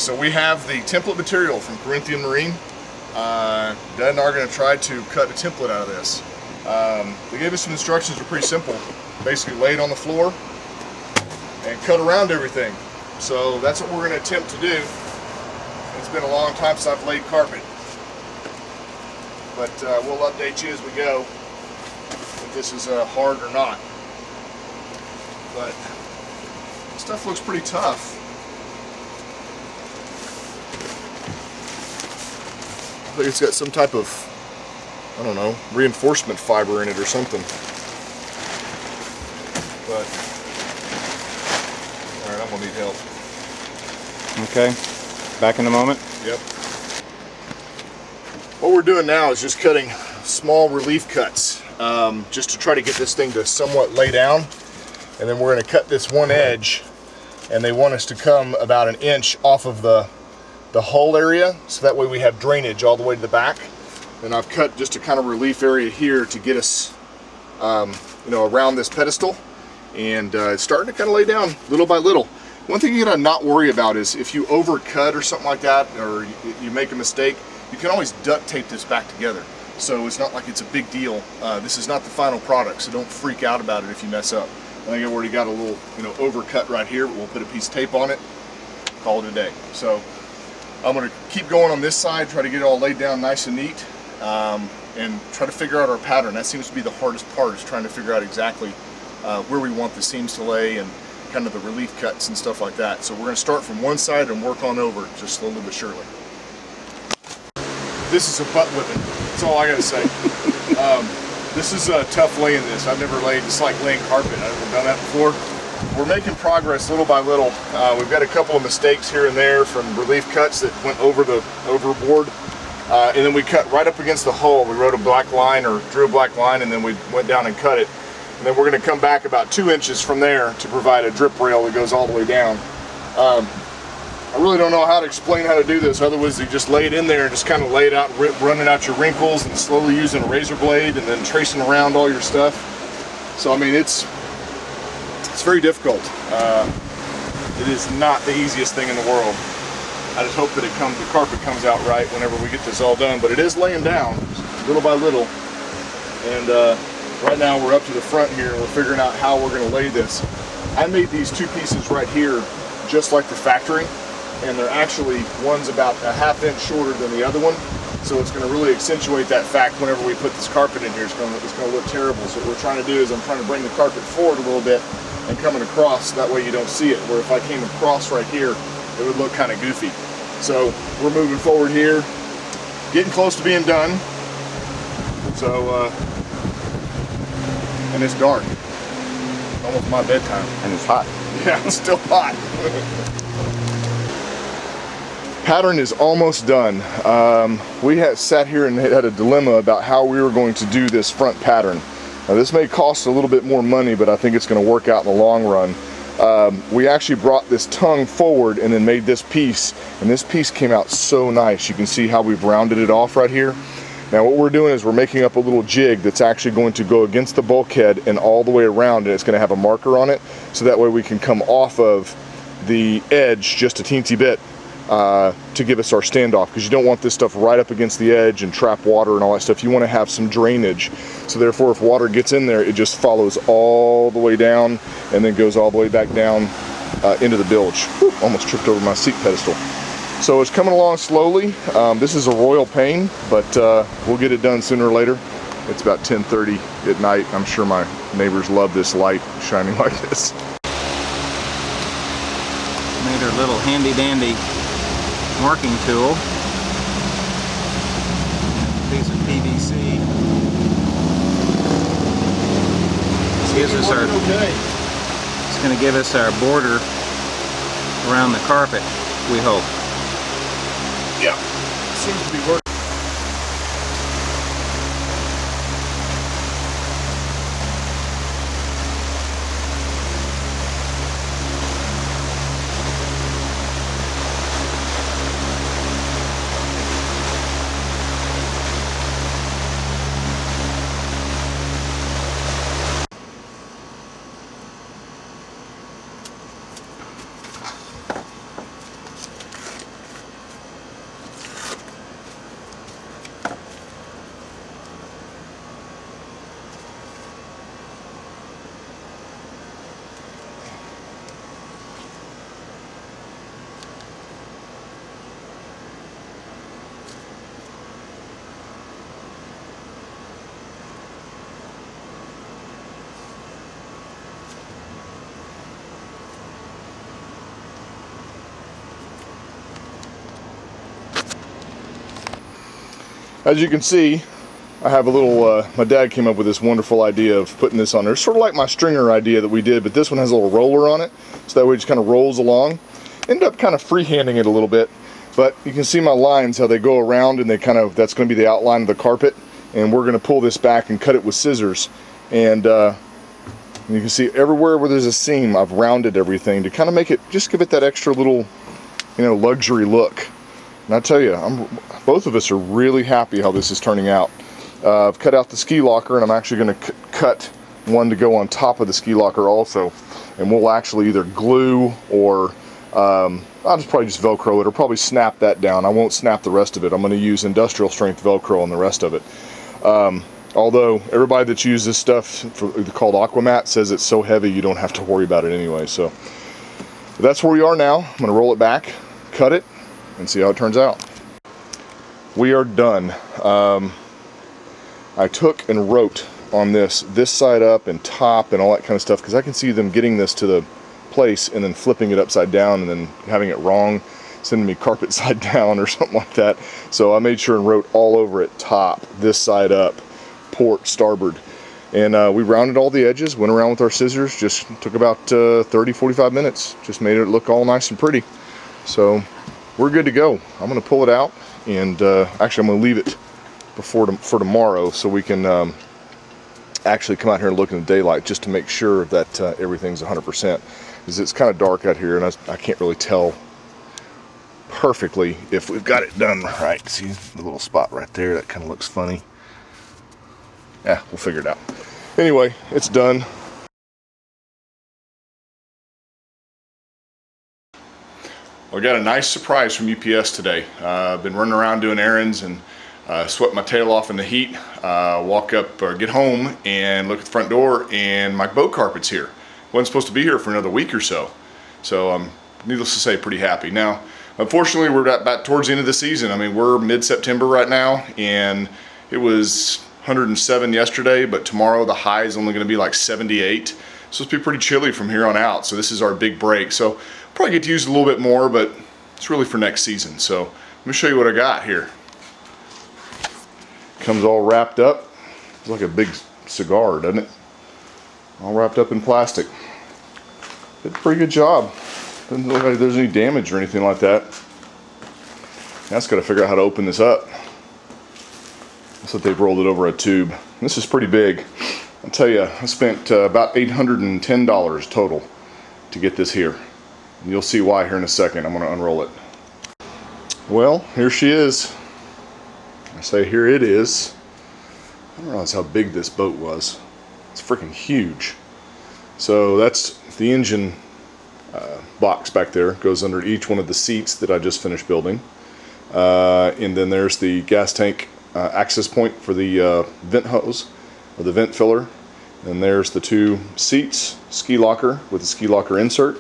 so we have the template material from Corinthian Marine. Dad and I are going to try to cut a template out of this. They gave us some instructions that are pretty simple. Basically lay it on the floor and cut around everything. So that's what we're going to attempt to do. It's been a long time since I've laid carpet. But we'll update you as we go if this is hard or not. But stuff looks pretty tough. I think it's got some type of, I don't know, reinforcement fiber in it or something. But, alright, I'm gonna need help. Okay, back in a moment. Yep. What we're doing now is just cutting small relief cuts, just to try to get this thing to somewhat lay down. And then we're gonna cut this one edge, and they want us to come about 1 inch off of the hull area, so that way we have drainage all the way to the back. And I've cut just a kind of relief area here to get us around this pedestal, and it's starting to kind of lay down little by little. One thing you gotta not worry about is if you overcut or something like that, or you make a mistake, you can always duct tape this back together. So it's not like it's a big deal. This is not the final product, so don't freak out about it if you mess up. I think I've already got a little overcut right here, but we'll put a piece of tape on it, call it a day. So I'm going to keep going on this side, try to get it all laid down nice and neat, and try to figure out our pattern. That seems to be the hardest part, is trying to figure out exactly where we want the seams to lay and kind of the relief cuts and stuff like that. So we're going to start from one side and work on over, just slowly but surely. This is a butt whipping. That's all I got to say. This is tough laying this. I've never laid, it's like laying carpet. I've never done that before. We're making progress little by little. We've got a couple of mistakes here and there from relief cuts that went overboard. And then we cut right up against the hull. We wrote a black line, or drew a black line, and then we went down and cut it. And then we're going to come back about 2 inches from there to provide a drip rail that goes all the way down. I really don't know how to explain how to do this, otherwise you just lay it in there and just kind of lay it out, running out your wrinkles and slowly using a razor blade and then tracing around all your stuff. So I mean, it's very difficult. It is not the easiest thing in the world. I just hope that the carpet comes out right whenever we get this all done. But it is laying down little by little. And right now we're up to the front here and we're figuring out how we're going to lay this. I made these two pieces right here just like the factory, and they're actually, one's about a ½ inch shorter than the other one. So it's going to really accentuate that fact whenever we put this carpet in here. It's going to look terrible. So what we're trying to do is I'm trying to bring the carpet forward a little bit and coming across, that way you don't see it. Where if I came across right here, it would look kind of goofy. So we're moving forward here, getting close to being done. So, and it's dark, almost my bedtime. And it's hot. Yeah, it's still hot. Pattern is almost done. We had sat here and had a dilemma about how we were going to do this front pattern. Now, this may cost a little bit more money, but I think it's going to work out in the long run. We actually brought this tongue forward and then made this piece, and this piece came out so nice. You can see how we've rounded it off right here. Now what we're doing is we're making up a little jig that's actually going to go against the bulkhead and all the way around, and it's going to have a marker on it, so that way we can come off of the edge just a teensy bit to give us our standoff, because you don't want this stuff right up against the edge and trap water and all that stuff. You want to have some drainage, so therefore if water gets in there, it just follows all the way down and then goes all the way back down into the bilge. Whew, almost tripped over my seat pedestal. So it's coming along slowly. This is a royal pain, but we'll get it done sooner or later. It's about 10:30 at night. I'm sure my neighbors love this light shining like this. Made our little handy dandy marking tool. Piece of PVC. Gives us our, it's going to give us our border around the carpet, we hope. Yeah, seems to be working. As you can see, I have a little, my dad came up with this wonderful idea of putting this on there. Sort of like my stringer idea that we did, but this one has a little roller on it, so that way it just kind of rolls along. Ended up kind of freehanding it a little bit, but you can see my lines, how they go around, and they kind of, that's going to be the outline of the carpet, and we're going to pull this back and cut it with scissors. And you can see everywhere where there's a seam, I've rounded everything to kind of make it, just give it that extra little, you know, luxury look. And I tell you, both of us are really happy how this is turning out. I've cut out the ski locker, and I'm actually going to cut one to go on top of the ski locker also. And we'll actually either glue or I'll just probably just Velcro it, or probably snap that down. I won't snap the rest of it. I'm going to use industrial strength Velcro on the rest of it. Although everybody that's used this stuff called Aquamat says it's so heavy you don't have to worry about it anyway. So that's where we are now. I'm going to roll it back, cut it, and see how it turns out. We are done. I took and wrote on this side up and top and all that kind of stuff, because I can see them getting this to the place and then flipping it upside down and then having it wrong, sending me carpet side down or something like that. So I made sure and wrote all over it, top, this side up, port, starboard. And we rounded all the edges, went around with our scissors, just took about 30-45 minutes, just made it look all nice and pretty. So we're good to go. I'm going to pull it out, and actually I'm going to leave it for tomorrow so we can actually come out here and look in the daylight just to make sure that everything's 100%, because it's kind of dark out here and I can't really tell perfectly if we've got it done right. See the little spot right there, that kind of looks funny. Yeah, we'll figure it out. Anyway, it's done. Well, I got a nice surprise from UPS today. I've been running around doing errands and sweat my tail off in the heat. Walk up or get home and look at the front door, and my boat carpet's here. Wasn't supposed to be here for another week or so. So I'm, needless to say, pretty happy. Now, unfortunately, we're back towards the end of the season. I mean, we're mid-September right now, and it was 107 yesterday, but tomorrow the high is only going to be like 78. So it's supposed to be pretty chilly from here on out. So this is our big break. So probably get to use it a little bit more, but it's really for next season. So let me show you what I got here. Comes all wrapped up. It's like a big cigar, doesn't it? All wrapped up in plastic. Did a pretty good job. Doesn't look like there's any damage or anything like that. Now I've got to figure out how to open this up. Looks like they've rolled it over a tube. This is pretty big. I'll tell you, I spent about $810 total to get this here. And you'll see why here in a second. I'm going to unroll it. Well, here she is. I say here it is. I didn't realize how big this boat was. It's freaking huge. So that's the engine box back there. Goes under each one of the seats that I just finished building. And then there's the gas tank access point for the vent hose, or the vent filler. And there's the two seats, ski locker with the ski locker insert.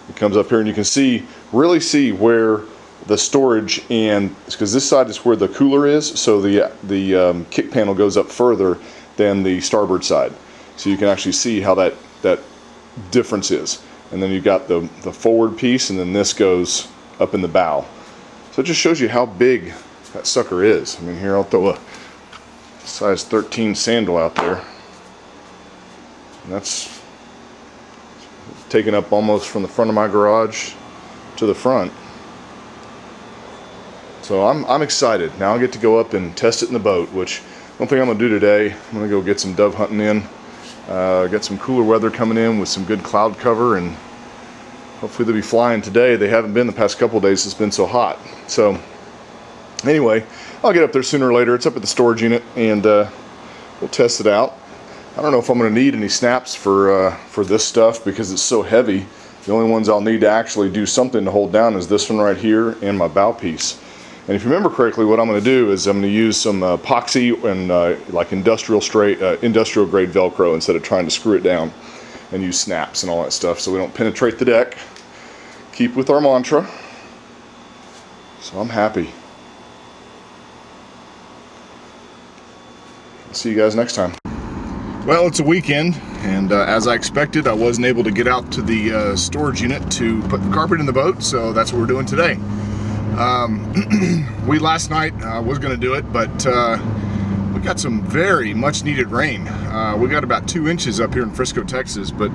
It comes up here and you can really see where the storage, and because this side is where the cooler is, so the kick panel goes up further than the starboard side. So you can actually see how that difference is. And then you've got the forward piece, and then this goes up in the bow. So it just shows you how big that sucker is. I mean, here I'll throw a size 13 sandal out there. And that's taken up almost from the front of my garage to the front. So I'm excited. Now I'll get to go up and test it in the boat, which one thing I'm going to do today, I'm going to go get some dove hunting in. Got some cooler weather coming in with some good cloud cover, and hopefully they'll be flying today. They haven't been the past couple of days. It's been so hot. So anyway, I'll get up there sooner or later. It's up at the storage unit, and we'll test it out. I don't know if I'm going to need any snaps for this stuff because it's so heavy. The only ones I'll need to actually do something to hold down is this one right here and my bow piece. And if you remember correctly, what I'm going to do is I'm going to use some epoxy and like industrial grade Velcro instead of trying to screw it down, and use snaps and all that stuff so we don't penetrate the deck. Keep with our mantra. So I'm happy. I'll see you guys next time. Well, it's a weekend, and as I expected, I wasn't able to get out to the storage unit to put the carpet in the boat, so that's what we're doing today. We last night was going to do it, but we got some very much needed rain. We got about 2 inches up here in Frisco, Texas, but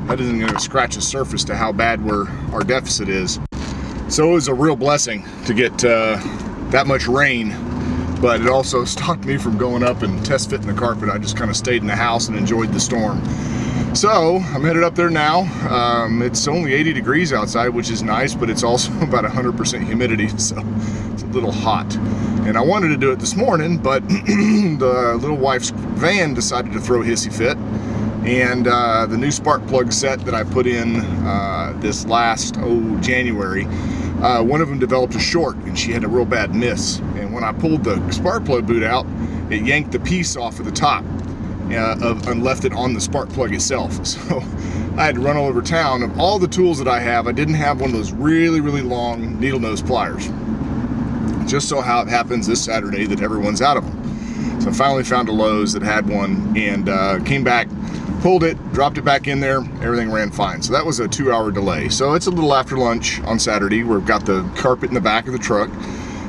that isn't going to scratch the surface to how bad our deficit is. So it was a real blessing to get that much rain, but it also stopped me from going up and test fitting the carpet. I just kind of stayed in the house and enjoyed the storm. So I'm headed up there now. It's only 80 degrees outside, which is nice, but it's also about 100% humidity, so it's a little hot. And I wanted to do it this morning, but the little wife's van decided to throw a hissy fit. And the new spark plug set that I put in this last January, one of them developed a short and she had a real bad miss. And when I pulled the spark plug boot out, it yanked the piece off of the top and left it on the spark plug itself. So I had to run all over town. Of all the tools that I have, I didn't have one of those really, really long needle nose pliers. Just so how it happens this Saturday that everyone's out of them. So I finally found a Lowe's that had one and came back, pulled it, dropped it back in there, everything ran fine. So that was a 2-hour delay. So it's a little after lunch on Saturday. We've got the carpet in the back of the truck,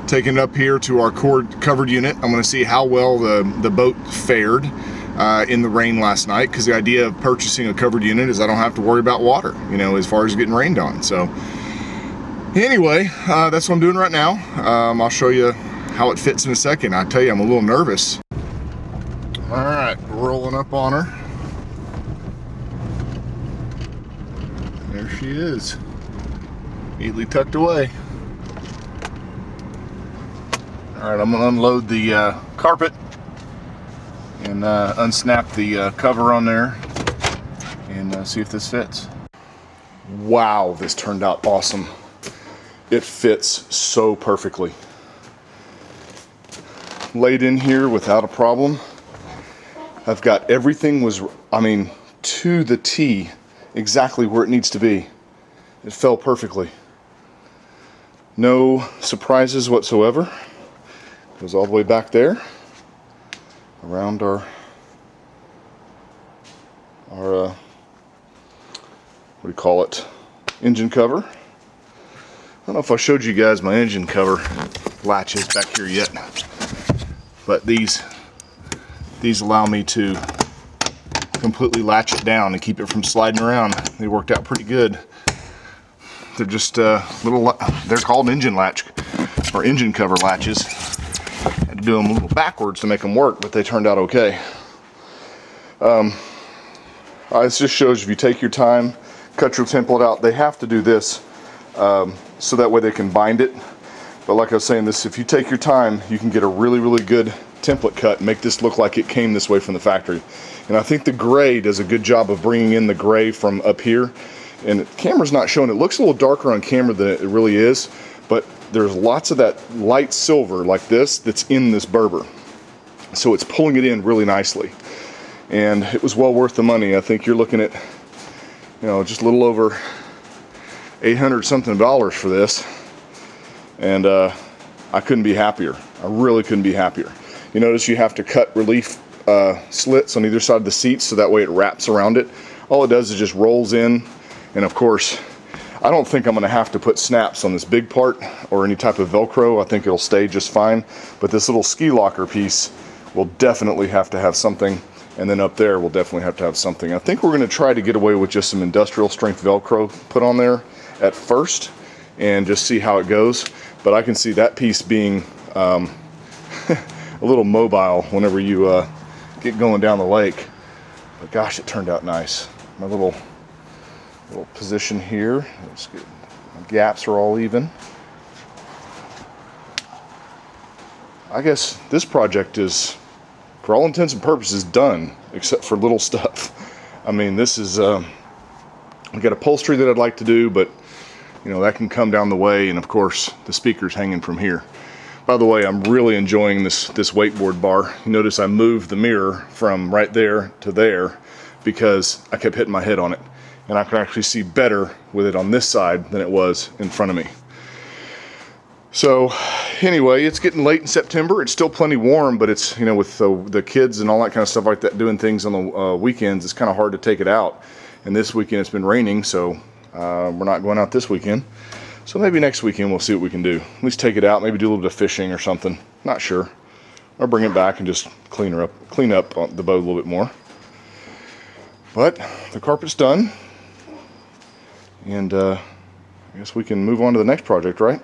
taking it up here to our cord covered unit. I'm gonna see how well the boat fared in the rain last night, because the idea of purchasing a covered unit is I don't have to worry about water, you know, as far as getting rained on. So anyway, that's what I'm doing right now. I'll show you how it fits in a second. I tell you, I'm a little nervous. All right, rolling up on her. There she is, neatly tucked away. All right, I'm gonna unload the carpet and unsnap the cover on there and see if this fits. Wow, this turned out awesome. It fits so perfectly. Laid in here without a problem. I've got everything to the T, exactly where it needs to be. It fell perfectly. No surprises whatsoever. Goes all the way back there, around our what do you call it, engine cover. I don't know if I showed you guys my engine cover latches back here yet, but these allow me to completely latch it down and keep it from sliding around. They worked out pretty good. They're just they're called engine latch or engine cover latches. Had to do them a little backwards to make them work, but they turned out okay. This just shows if you take your time, cut your template out. They have to do this so that way they can bind it. But like I was saying, if you take your time, you can get a really, really good template cut and make this look like it came this way from the factory. And I think the gray does a good job of bringing in the gray from up here. And the camera's not showing. It looks a little darker on camera than it really is, but there's lots of that light silver like this that's in this Berber. So it's pulling it in really nicely. And it was well worth the money. I think you're looking at, just a little over $800 something for this. And I couldn't be happier. I really couldn't be happier. You notice you have to cut relief slits on either side of the seat so that way it wraps around it. All it does is just rolls in. And of course, I don't think I'm going to have to put snaps on this big part or any type of Velcro. I think it'll stay just fine. But this little ski locker piece will definitely have to have something. And then up there, we'll definitely have to have something. I think we're going to try to get away with just some industrial strength Velcro put on there at first and just see how it goes. But I can see that piece being a little mobile whenever you get going down the lake. But gosh, it turned out nice. My little position here. Let's get, my gaps are all even. I guess this project is, for all intents and purposes, done, except for little stuff. I mean, this is, I've got upholstery that I'd like to do, but that can come down the way, and of course, the speaker's hanging from here. By the way, I'm really enjoying this wakeboard bar. You notice I moved the mirror from right there to there because I kept hitting my head on it. And I can actually see better with it on this side than it was in front of me. So anyway, it's getting late in September. It's still plenty warm, but it's, with the kids and all that kind of stuff like that, doing things on the weekends, it's kind of hard to take it out. And this weekend it's been raining, so we're not going out this weekend. So maybe next weekend we'll see what we can do. At least take it out, maybe do a little bit of fishing or something. Not sure. Or bring it back and just clean up the boat a little bit more. But the carpet's done. And I guess we can move on to the next project, right?